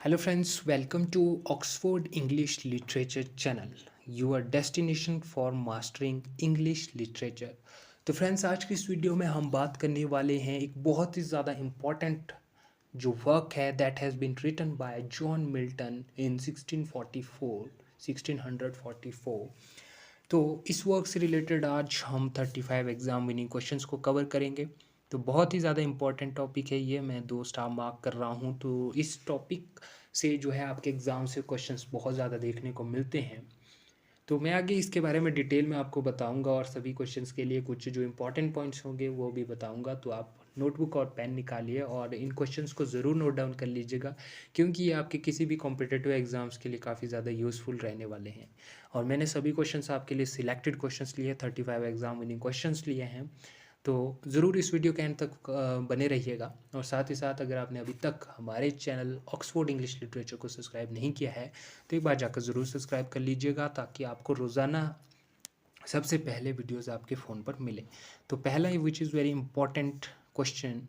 Hello friends, welcome to Oxford English Literature channel, your destination for mastering English literature। तो friends आज की इस video में हम बात करने वाले हैं एक बहुत ही ज़्यादा इम्पॉर्टेंट जो वर्क है that has been written by John Milton in 1644। तो इस वर्क से रिलेटेड आज हम 35 एग्ज़ाम विनिंग क्वेश्चंस को कवर करेंगे। तो बहुत ही ज़्यादा इंपॉर्टेंट टॉपिक है ये, मैं 2 स्टार मार्क कर रहा हूँ। तो इस टॉपिक से जो है आपके एग्ज़ाम से क्वेश्चंस बहुत ज़्यादा देखने को मिलते हैं। तो मैं आगे इसके बारे में डिटेल में आपको बताऊंगा और सभी क्वेश्चंस के लिए कुछ जो इंपॉर्टेंट पॉइंट्स होंगे वो भी बताऊंगा। तो आप नोटबुक और पेन निकालिए और इन क्वेश्चंस को ज़रूर नोट डाउन कर लीजिएगा, क्योंकि ये आपके किसी भी कॉम्पिटिटिव एग्जाम्स के लिए काफ़ी ज़्यादा यूज़फुल रहने वाले हैं। और मैंने सभी क्वेश्चंस आपके लिए सिलेक्टेड क्वेश्चंस लिए, 35 एग्जाम विनिंग क्वेश्चंस लिए हैं। तो ज़रूर इस वीडियो के एंड तक बने रहिएगा। और साथ ही साथ अगर आपने अभी तक हमारे चैनल ऑक्सफोर्ड इंग्लिश लिटरेचर को सब्सक्राइब नहीं किया है तो एक बार जाकर ज़रूर सब्सक्राइब कर लीजिएगा, ताकि आपको रोज़ाना सबसे पहले वीडियोस आपके फ़ोन पर मिले। तो पहला which is very important question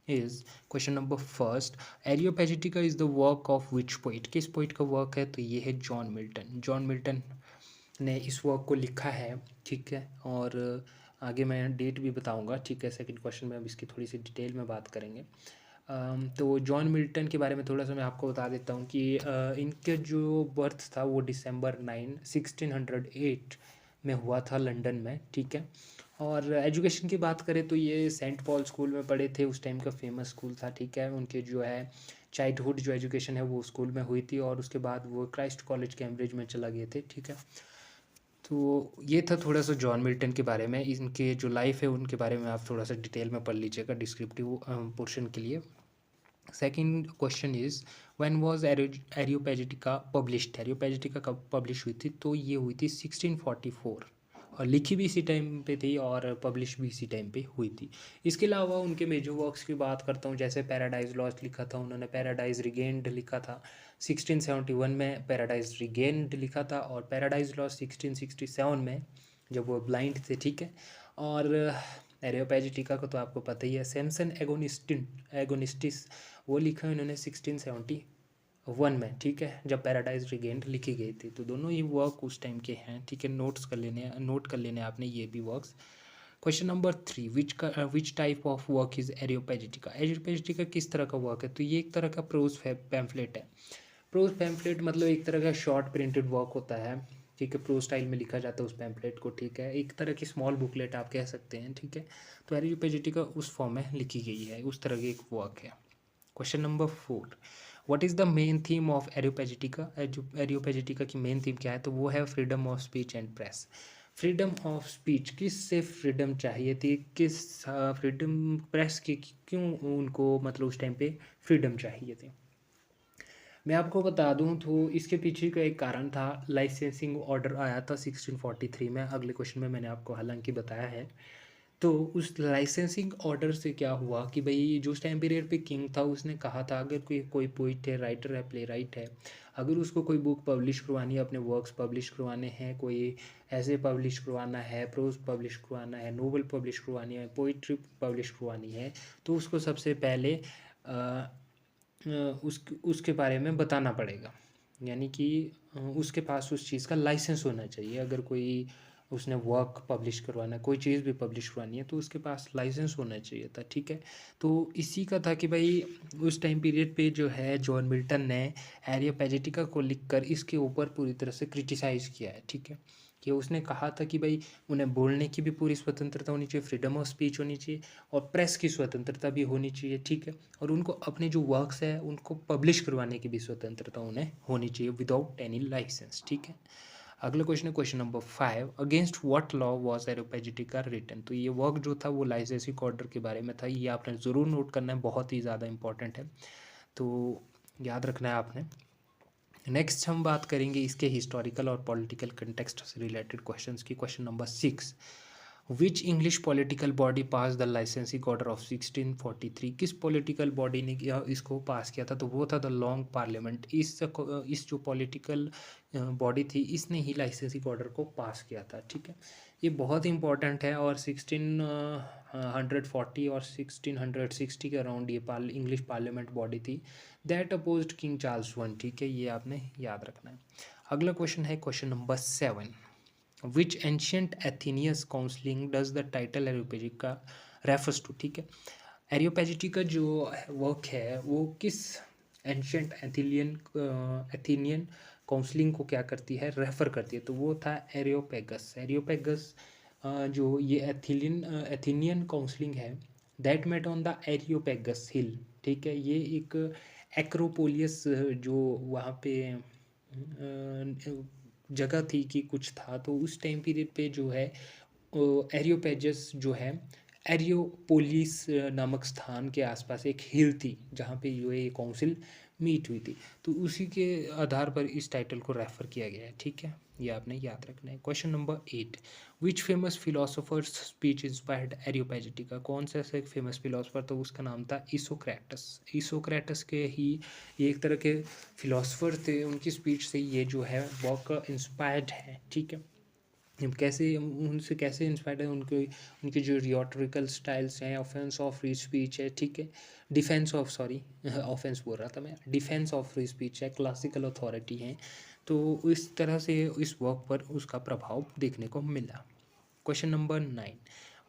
is question number first, Areopagitica is the work of which poet. किस पोइट का वर्क है? तो ये है जॉन मिल्टन। जॉन मिल्टन ने इस वर्क को लिखा है, ठीक है। और आगे मैं डेट भी बताऊंगा, ठीक है। सेकंड क्वेश्चन में अब इसकी थोड़ी सी डिटेल में बात करेंगे। तो जॉन मिल्टन के बारे में थोड़ा सा मैं आपको बता देता हूँ कि इनके जो बर्थ था वो डिसम्बर 9 1608 में हुआ था लंदन में, ठीक है। और एजुकेशन की बात करें तो ये सेंट पॉल स्कूल में पढ़े थे, उस टाइम का फेमस स्कूल था, ठीक है। उनके जो है चाइल्डहुड जो एजुकेशन है वो स्कूल में हुई थी और उसके बाद वो क्राइस्ट कॉलेज कैम्ब्रिज में चला गए थे, ठीक है। तो ये था थोड़ा सा जॉन मिल्टन के बारे में। इनके जो लाइफ है उनके बारे में आप थोड़ा सा डिटेल में पढ़ लीजिएगा डिस्क्रिप्टिव पोर्शन के लिए। Second question is when was Areopagitica published. Areopagitica कब पब्लिश हुई थी? तो ये हुई थी 1644, और लिखी भी इसी टाइम पे थी और पब्लिश भी इसी टाइम पे हुई थी। इसके अलावा उनके मेजर वर्क्स की बात करता हूँ, जैसे पैराडाइज लॉस्ट लिखा था उन्होंने, पैराडाइज रिगेन्ड लिखा था 1671 में, पैराडाइज रिगेन्ड लिखा था, और पैराडाइज लॉस्ट 1667 में जब वो ब्लाइंड थे, ठीक है। और एरियोपेजिटिका को तो आपको पता ही है, सैमसन एगोनिस्टिस, वो लिखा है उन्होंने 1671 में, ठीक है, जब पैराडाइज रिगेन्ड लिखी गई थी। तो दोनों ही वर्क उस टाइम के हैं, ठीक है। नोट कर लेने आपने ये भी works. Question number 3, which type of work is Areopagitica. Areopagitica किस तरह का वर्क है? तो ये एक तरह का प्रोज पैम्फलेट है। प्रोज पैम्फलेट मतलब एक तरह का शॉर्ट प्रिंटेड वर्क होता है, ठीक है। प्रोज स्टाइल में लिखा जाता है उस पैम्फलेट को, ठीक है। एक तरह की स्मॉल बुकलेट आप कह सकते हैं, ठीक है। तो एरियोपेजिटिका उस फॉर्म में लिखी गई है, उस तरह की एक वर्क है। Question number 4, what is the main theme of Areopagitica. Areopagitica की मेन थीम क्या है? तो वो है freedom of speech and press. Freedom of speech, किससे फ्रीडम चाहिए थी, किस फ्रीडम प्रेस की क्यों उनको मतलब उस टाइम पे फ्रीडम चाहिए थी? मैं आपको बता दूं तो इसके पीछे का एक कारण था, लाइसेंसिंग ऑर्डर आया था 1643 में। अगले क्वेश्चन में मैंने आपको हालांकि बताया है। तो उस लाइसेंसिंग ऑर्डर से क्या हुआ कि भाई जो उस टाइम पीरियड पे किंग था उसने कहा था अगर कोई कोई पोइट है, राइटर है, प्ले राइट है, अगर उसको कोई बुक पब्लिश करवानी है, अपने वर्क्स पब्लिश करवाने हैं, कोई ऐसे पब्लिश करवाना है, प्रोज पब्लिश करवाना है, नोवेल पब्लिश करवानी है, पोइट्री पब्लिश करवानी है, तो उसको सबसे पहले उसके बारे में बताना पड़ेगा। यानी कि उसके पास उस चीज़ का लाइसेंस होना चाहिए। अगर कोई उसने वर्क पब्लिश करवाना है, कोई चीज़ भी पब्लिश करवानी है, तो उसके पास लाइसेंस होना चाहिए था, ठीक है। तो इसी का था कि भाई उस टाइम पीरियड पे जो है जॉन मिल्टन ने एरियोपेजिटिका को लिखकर इसके ऊपर पूरी तरह से क्रिटिसाइज़ किया है, ठीक है। कि उसने कहा था कि भाई उन्हें बोलने की भी पूरी स्वतंत्रता होनी चाहिए, फ्रीडम ऑफ स्पीच होनी चाहिए, और प्रेस की स्वतंत्रता भी होनी चाहिए, ठीक है। और उनको अपने जो वर्क्स है उनको पब्लिश करवाने की भी स्वतंत्रता उन्हें होनी चाहिए विदाउट एनी लाइसेंस, ठीक है। अगला क्वेश्चन है question number 5, against what law was Areopagitica written. तो ये वर्क जो था वो लाइसेंसिंग ऑर्डर के बारे में था, ये आपने ज़रूर नोट करना है, बहुत ही ज़्यादा इंपॉर्टेंट है, तो याद रखना है आपने। नेक्स्ट हम बात करेंगे इसके हिस्टोरिकल और पॉलिटिकल कंटेक्स्ट से रिलेटेड क्वेश्चंस की। Question number 6, which English political body pass the licensing order of 1643। किस पॉलिटिकल बॉडी ने इसको पास किया था? तो वो था द लॉन्ग पार्लियामेंट। इस जो पॉलिटिकल बॉडी थी इसने ही लाइसेंसिंग ऑर्डर को पास किया था, ठीक है। ये बहुत इंपॉर्टेंट है और 1640 और 1660 के अराउंड ये इंग्लिश पार्लियामेंट बॉडी थी that opposed king Charles one. ठीक है, ये आपने याद रखना है। अगला क्वेश्चन है question number 7। Which ancient Athenians counselling does the title Areopagitica refers to. ठीक है, एरियोपेजिटी का जो वर्क है वो किस एंशियंट एथेनियन काउंसलिंग को क्या करती है, रेफर करती है, तो वो था एरियोपेगस। एरियोपेगस जो ये एथेनियन काउंसलिंग है दैट मेट ऑन द एरियोपेगस हिल। ठीक है, ये एक एक्रोपोलियस जो वहाँ पे जगह थी कि कुछ था, तो उस टाइम पीरियड पे जो है एरियोपेगस जो है एरियोपोलिस नामक स्थान के आसपास एक हिल थी जहाँ पे ये काउंसिल मीट हुई थी, तो उसी के आधार पर इस टाइटल को रेफर किया गया है। ठीक है, ये आपने याद रखना है। Question number 8। Which famous philosopher's speech inspired Areopagitica. कौन सा ऐसा एक फेमस फिलोसफर, तो उसका नाम था इसोक्रेटस। इसोक्रेटस के ही ये एक तरह के फिलोसफर थे, उनकी स्पीच से ये जो है वर्क इंस्पायर्ड है। ठीक है, हम कैसे उनसे कैसे इंस्पायर्ड है, उनके उनके जो रियोटरिकल स्टाइल्स हैं, ऑफेंस ऑफ फ्री स्पीच है। ठीक है, डिफेंस ऑफ सॉरी ऑफेंस बोल रहा था मैं, डिफेंस ऑफ फ्री स्पीच है, क्लासिकल अथॉरिटी है, तो इस तरह से इस वर्क पर उसका प्रभाव देखने को मिला। Question number 9।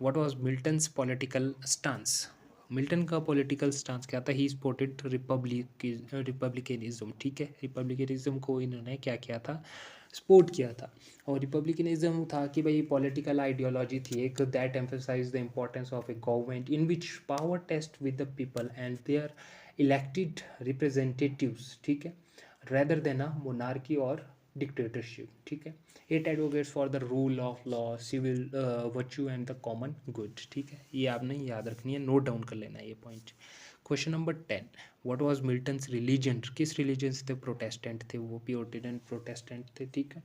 What was Milton's political stance. Milton का पॉलिटिकल स्टांस क्या था, ही सपोर्टेड रिपब्लिकनिज्म। ठीक है, रिपब्लिकनिज्म को इन्होंने क्या किया था, सपोर्ट किया था। और रिपब्लिकनिज्म था कि भाई पॉलिटिकल आइडियोलॉजी थी एक that emphasize the importance of a government in which power rests with the people and their elected representatives. ठीक है, रेदर देन अ मोनार्की और डिक्टेटरशिप। ठीक है, it advocates for the rule of law, civil virtue and the common good. ठीक है, ये आपने याद रखनी है, नोट डाउन कर लेना है ये point. Question number 10। What was Milton's religion. किस रिलीजन से थे, प्रोटेस्टेंट थे वो, प्योरिटन प्रोटेस्टेंट थे। ठीक है,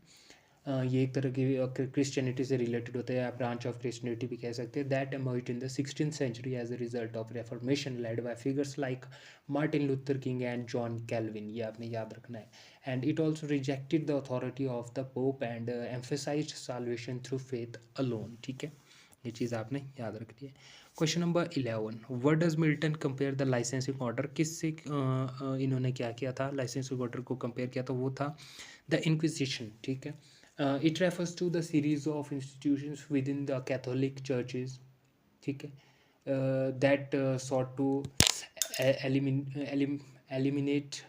ये एक तरह की क्रिश्चियनिटी से रिलेटेड होता है, या ब्रांच ऑफ क्रिश्चियनिटी भी कह सकते हैं, that emerged in the 16th century as a result of reformation led by figures like Martin Luther King and John Calvin. ये आपने याद रखना है। And it also rejected the authority of the pope and emphasized salvation through faith alone. ठीक है, ये चीज़ आपने याद रखनी है। Question number 11। What does Milton compare the licensing order. किससे इन्होंने क्या किया था, लाइसेंसिंग ऑर्डर को कंपेयर किया, तो वो था द इंक्विजिशन। ठीक है, it refers to the series of institutions within the Catholic churches, ठीक है, that sought to eliminate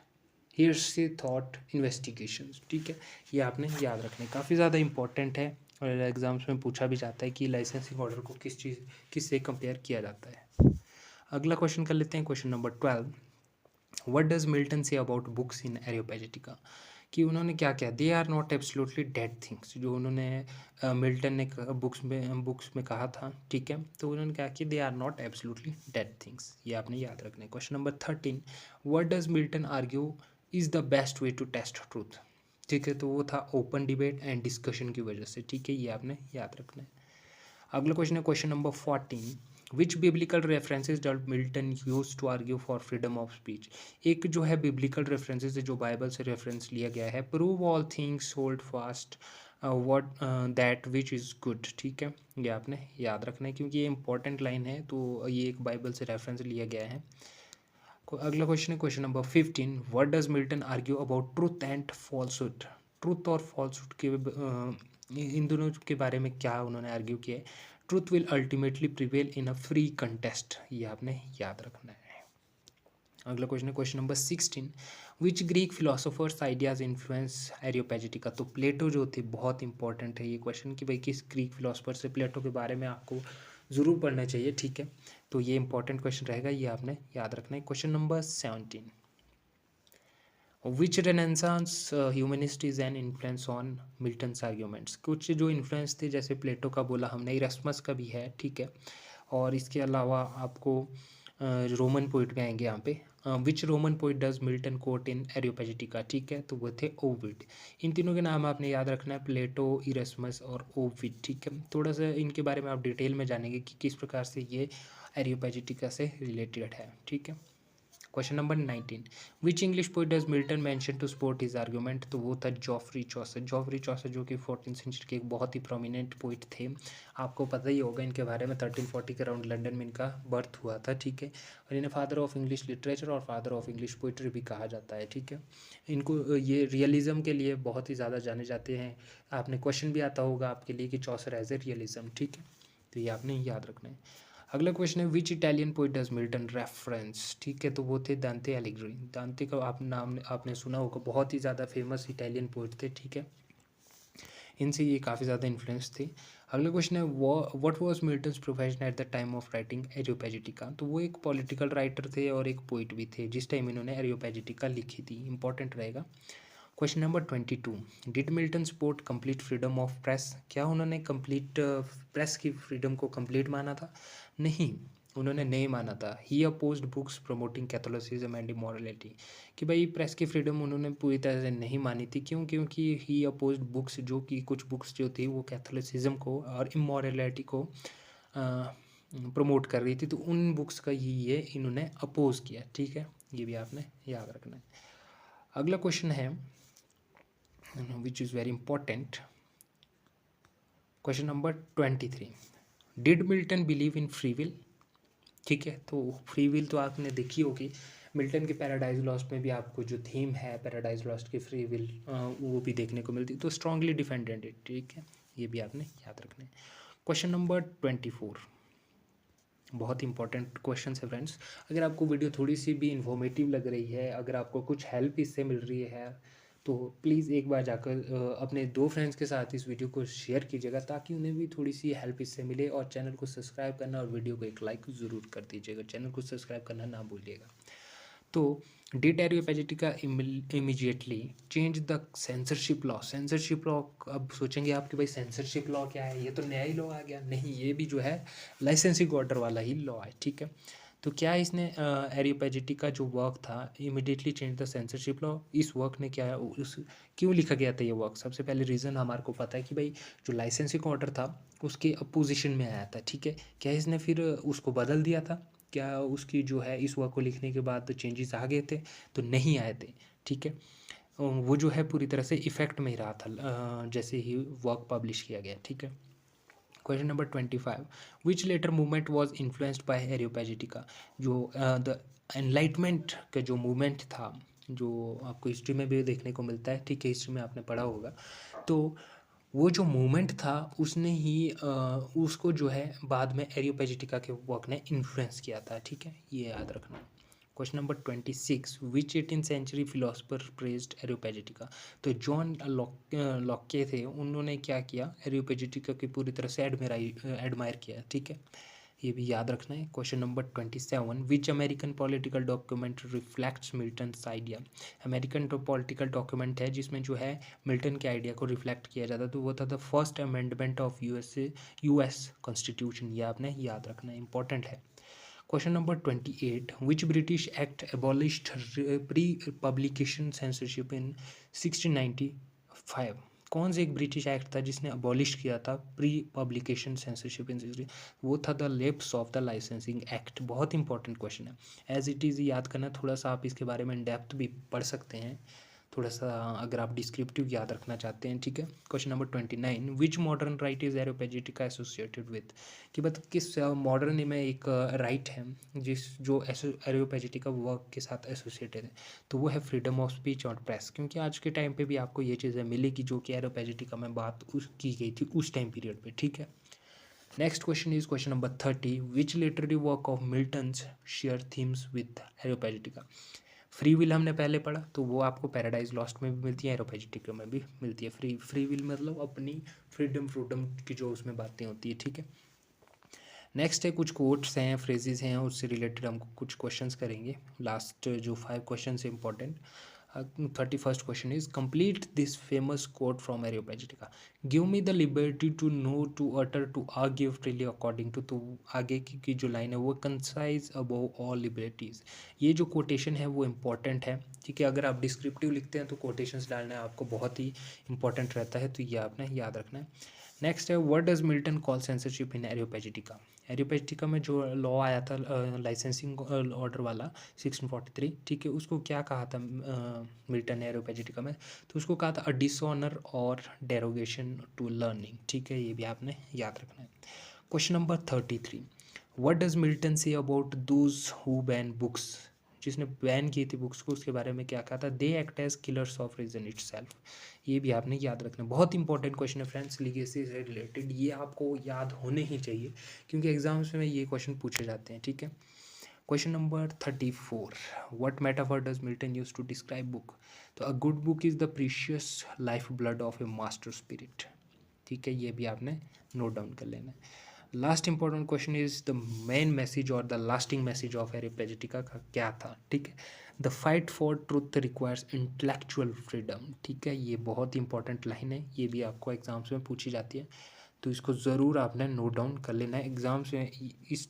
heresy thought investigations। ठीक है, ये आपने याद रखना है, काफ़ी ज़्यादा इंपॉर्टेंट है और एग्जाम्स में पूछा भी जाता है कि लाइसेंसिंग ऑर्डर को किससे कंपेयर किया जाता है। अगला क्वेश्चन कर लेते हैं, question number 12। What does Milton say about books in Areopagitica. कि उन्होंने क्या किया, they are not absolutely dead things, जो उन्होंने मिल्टन ने बुक्स में कहा था। ठीक है, तो उन्होंने क्या किया, they are not absolutely dead things. ये आपने याद रखना है। Question number 13। What does Milton argue is the best way to test truth. ठीक है, तो वो था ओपन डिबेट एंड डिस्कशन की वजह से। ठीक है, ये आपने याद रखना है। अगला क्वेश्चन है question number 14। Which biblical references does Milton use to argue for freedom of speech. एक जो है बिब्लिकल रेफरेंसेज है जो बाइबल से रेफरेंस लिया गया है, prove all things hold fast what that which is good. ठीक है, ये आपने याद रखना है क्योंकि ये इंपॉर्टेंट लाइन है, तो ये एक बाइबल से रेफरेंस लिया गया है। अगला क्वेश्चन है question number 15। What does Milton argue about truth and falsehood. Truth और फॉल्सहुड के इन दोनों के बारे में क्या उन्होंने आर्ग्यू किया है, truth will ultimately prevail in a free contest. ये आपने याद रखना है। अगला क्वेश्चन है क्वेश्चन नंबर 16। विच ग्रीक फिलोसोफर्स आइडियाज इन्फ्लुएंस एरियोपेजिटिका। तो प्लेटो जो थे, बहुत इंपॉर्टेंट है ये क्वेश्चन कि भाई किस ग्रीक फिलोसफर से, प्लेटो के बारे में आपको ज़रूर पढ़ना चाहिए। ठीक है, तो ये इंपॉर्टेंट क्वेश्चन रहेगा, ये आपने याद रखना है। Question number 17। Which renaissance humanist is an influence on Milton's arguments. कुछ जो इन्फ्लुएंस थे, जैसे प्लेटो का बोला हमने, इरस्मस का भी है। ठीक है, और इसके अलावा आपको रोमन पोइट भी आएंगे यहाँ पे। Which Roman poet does Milton quote in Areopagitica. ठीक है, तो वो थे ओविड। इन तीनों के नाम आपने याद रखना है, प्लेटो, इरस्मस और ओविड। ठीक है, थोड़ा सा इनके बारे में आप डिटेल में जानेंगे कि किस प्रकार से ये एरियोपेजिटिका से रिलेटेड है। ठीक है, question number 19, which English poet does Milton mention to support his argument? तो वो था जॉफरी चौसर। जॉफरी चौसर जो कि 14th सेंचुरी के एक बहुत ही प्रोमिनेंट पोइट थे। आपको पता ही होगा इनके बारे में, 1340 के अराउंड लंदन में इनका बर्थ हुआ था, ठीक है। और इन्हें फादर ऑफ इंग्लिश लिटरेचर और फादर ऑफ इंग्लिश पोइट्री भी कहा जाता है, ठीक है। इनको ये रियलिज्म के लिए बहुत ही ज़्यादा जाने जाते हैं। आपने क्वेश्चन भी आता होगा आपके लिए कि चौसर एज ए रियलिज्म, ठीक है, तो ये आपने याद रखना है। अगला क्वेश्चन है which Italian poet does Milton reference? ठीक है, तो वो थे दांते एलिग्री। दांते का आप नाम आपने सुना होगा, बहुत ही ज़्यादा फेमस इटालियन पोइट थे, ठीक है। इनसे ये काफ़ी ज़्यादा इन्फ्लुएंस थे। अगला क्वेश्चन है what was Milton's profession at the time of writing Areopagitica? तो वो एक पॉलिटिकल राइटर थे और एक पोइट भी थे जिस टाइम इन्होंने एरियोपैजिटिका लिखी थी। इंपॉर्टेंट रहेगा। Question number 22, did Milton support complete freedom of press? क्या उन्होंने कंप्लीट प्रेस की फ्रीडम को कंप्लीट माना था? नहीं, उन्होंने नहीं माना था। ही opposed books promoting Catholicism and immorality, कि भाई प्रेस की फ्रीडम उन्होंने पूरी तरह से नहीं मानी थी। क्यों? क्योंकि ही अपोज्ड बुक्स, जो कि कुछ बुक्स जो थी वो कैथोलिसिज्म को और इमोरलिटी को प्रमोट कर रही थी, तो उन बुक्स का ही ये इन्होंने अपोज किया, ठीक है। ये भी आपने याद रखना है। अगला क्वेश्चन है which is very important, question number 23, did Milton believe in free will? ठीक है, तो फ्री विल तो आपने देखी होगी, मिल्टन के पैराडाइज लॉस्ट में भी आपको जो थीम है पैराडाइज लॉस्ट की फ्री विल वो भी देखने को मिलती, तो स्ट्रांगली डिफेंडेड इट, ठीक है, ये भी आपने याद रखना है। क्वेश्चन नंबर 24, बहुत इंपॉर्टेंट क्वेश्चन है फ्रेंड्स। अगर आपको वीडियो थोड़ी सी भी इन्फॉर्मेटिव लग रही है, अगर आपको कुछ हेल्प इससे मिल रही है, तो प्लीज़ एक बार जाकर अपने 2 फ्रेंड्स के साथ इस वीडियो को शेयर कीजिएगा ताकि उन्हें भी थोड़ी सी हेल्प इससे मिले। और चैनल को सब्सक्राइब करना और वीडियो को एक लाइक ज़रूर कर दीजिएगा। चैनल को सब्सक्राइब करना ना भूलिएगा। तो did Areopagitica immediately change the censorship law? Censorship law, अब सोचेंगे आप कि भाई सेंसरशिप लॉ क्या है, ये तो नया ही लॉ आ गया। नहीं, ये भी जो है लाइसेंसिंग ऑर्डर वाला ही लॉ है, ठीक है। तो क्या इसने एरियोपैजिटिका जो वर्क था immediately change the censorship law? इस वर्क ने क्या उस क्यों लिखा गया था ये वर्क? सबसे पहले रीज़न हमारे को पता है कि भाई जो लाइसेंसिंग ऑर्डर था उसके अपोजिशन में आया था, ठीक है। क्या इसने फिर उसको बदल दिया था? क्या उसकी जो है इस वर्क को लिखने के बाद चेंजेस आ गए थे? तो नहीं आए थे, ठीक है। वो जो है पूरी तरह से इफेक्ट में ही रहा था जैसे ही वर्क पब्लिश किया गया, ठीक है। Question number 25, which later movement was influenced by Areopagitica? जो द एनलाइटमेंट का जो मूवमेंट था, जो आपको हिस्ट्री में भी देखने को मिलता है, ठीक है, हिस्ट्री में आपने पढ़ा होगा, तो वो जो मूवमेंट था उसने ही उसको जो है बाद में एरियोपैजिटिका के वर्क ने इन्फ्लुएंस किया था, ठीक है, ये याद रखना। क्वेश्चन नंबर 26, विच 18th सेंचुरी फिलोसफर प्रेज्ड एरियोपैजिटिका? तो जॉन लॉके थे, उन्होंने क्या किया, एरियोपैजिटिका की पूरी तरह से एडमायर किया, ठीक है, ये भी याद रखना है। Question number 27, which American political document reflects Milton's idea? American तो पॉलिटिकल डॉक्यूमेंट है जिसमें जो है मिल्टन के आइडिया को रिफ्लेक्ट किया जाता, तो वो था the first amendment of US constitution, ये आपने याद रखना है, इंपॉर्टेंट है। Question number 28, which British act abolished pre publication censorship in 1695? कौन से एक ब्रिटिश एक्ट था जिसने अबॉलिश किया था प्री पब्लिकेशन सेंसरशिप इन 16? वो था the lapse of the licensing act. बहुत इंपॉर्टेंट क्वेश्चन है, एज इट इज़ याद करना, थोड़ा सा आप इसके बारे में इन डेप्थ भी पढ़ सकते हैं, थोड़ा सा अगर आप डिस्क्रिप्टिव याद रखना चाहते हैं, ठीक है। Question number 29, which modern right is Areopagitica associated with? कि बता किस मॉडर्न में एक राइट है जिस जो एरियोपैजिटिका वर्क के साथ एसोसिएटेड है, तो वो है फ्रीडम ऑफ स्पीच और प्रेस। क्योंकि आज के टाइम पे भी आपको ये चीज़ें मिलेगी जो कि एरियोपैजिटिका में बात की गई थी उस टाइम पीरियड पे, ठीक है। Next question is question number 30, which literary work of Milton's share themes with Areopagitica? Free will हमने पहले पढ़ा, तो वो आपको पैराडाइज लॉस्ट में भी मिलती है, एरियोपैजिटिका में भी मिलती है। फ्री विल मतलब अपनी फ्रीडम की जो उसमें बातें होती है, ठीक है। नेक्स्ट है कुछ कोट्स हैं, फ्रेजेस हैं, उससे रिलेटेड हम कुछ क्वेश्चंस करेंगे। लास्ट जो 5 क्वेश्चन है important. 31st question is complete this famous quote from Areopagitica, give me the liberty to know to utter to argue freely according to. तो आगे की जो लाइन है वो कंसाइज अबव ऑल लिबर्टीज। ये जो कोटेशन है वो इम्पॉर्टेंट है, ठीक है। अगर आप डिस्क्रिप्टिव लिखते हैं तो कोटेशंस डालना आपको बहुत ही इंपॉर्टेंट रहता है, तो ये आपने याद रखना है। नेक्स्ट है what does Milton call censorship in Areopagitica. Areopagitica में जो लॉ आया था लाइसेंसिंग ऑर्डर वाला 1643, ठीक है, उसको क्या कहा था मिल्टन ने एरियोपेजिटिका में? तो उसको कहा था अ डिसऑनर और डेरोगेशन टू लर्निंग, ठीक है, ये भी आपने याद रखना है। Question number 33, what does Milton say about those who ban books. जिसने बैन की थी बुक्स को, उसके बारे में क्या कहा था? They act as killers of reason itself. ये भी आपने याद रखना, बहुत इंपॉर्टेंट क्वेश्चन है फ्रेंड्स, लीगेसी से रिलेटेड, ये आपको याद होने ही चाहिए क्योंकि एग्जाम्स में ये क्वेश्चन पूछे जाते हैं, ठीक है। Question number 34, what metaphor does Milton use to describe book. तो a good book is the precious life blood of a master spirit, ठीक है, ये भी आपने नोट डाउन कर लेना है। Last important question is the main message और द लास्टिंग मैसेज ऑफ एरियोपेजिटिका का क्या था, ठीक है। The fight for truth requires intellectual freedom, ठीक है, ये बहुत इंपॉर्टेंट लाइन है, ये भी आपको एग्जाम्स में पूछी जाती है, तो इसको ज़रूर आपने नोट डाउन कर लेना है। एग्जाम्स में इस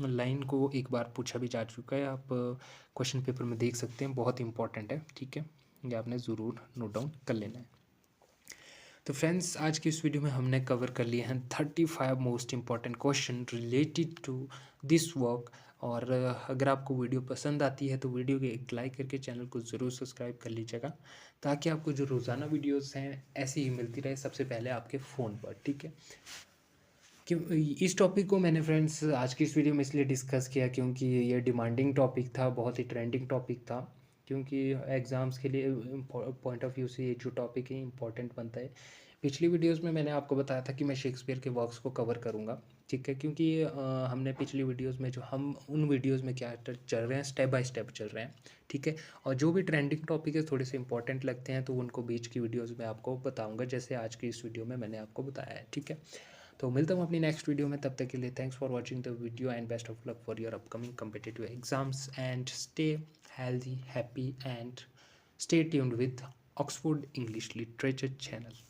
लाइन को एक बार पूछा भी जा चुका है, आप क्वेश्चन पेपर में देख सकते हैं, बहुत इंपॉर्टेंट है, ठीक है, ये आपने ज़रूर नोट डाउन कर लेना है। तो फ्रेंड्स, आज की इस वीडियो में हमने कवर कर लिए हैं 35 most important question related to this work. और अगर आपको वीडियो पसंद आती है तो वीडियो के एक लाइक करके चैनल को ज़रूर सब्सक्राइब कर लीजिएगा, ताकि आपको जो रोज़ाना वीडियोस हैं ऐसी ही मिलती रहे सबसे पहले आपके फ़ोन पर, ठीक है। क्यों इस टॉपिक को मैंने फ्रेंड्स आज की इस वीडियो में इसलिए डिस्कस किया क्योंकि ये डिमांडिंग टॉपिक था, बहुत ही ट्रेंडिंग टॉपिक था, क्योंकि एग्ज़ाम्स के लिए पॉइंट ऑफ व्यू से ये जो टॉपिक है इंपॉर्टेंट बनता है। पिछली वीडियोस में मैंने आपको बताया था कि मैं शेक्सपियर के वर्क्स को कवर करूँगा, ठीक है, क्योंकि हमने पिछली वीडियोस में जो हम उन वीडियोस में क्या चल रहे हैं, स्टेप बाय स्टेप चल रहे हैं, ठीक है, और जो भी ट्रेंडिंग टॉपिक है थोड़े से इंपॉर्टेंट लगते हैं तो उनको बीच की वीडियोज़ में आपको बताऊँगा, जैसे आज की इस वीडियो में मैंने आपको बताया है, ठीक है। तो मिलता हूँ अपनी नेक्स्ट वीडियो में, तब तक के लिए thanks for watching the video and best of luck for your upcoming competitive exams and stay healthy happy and stay tuned with Oxford English literature channel.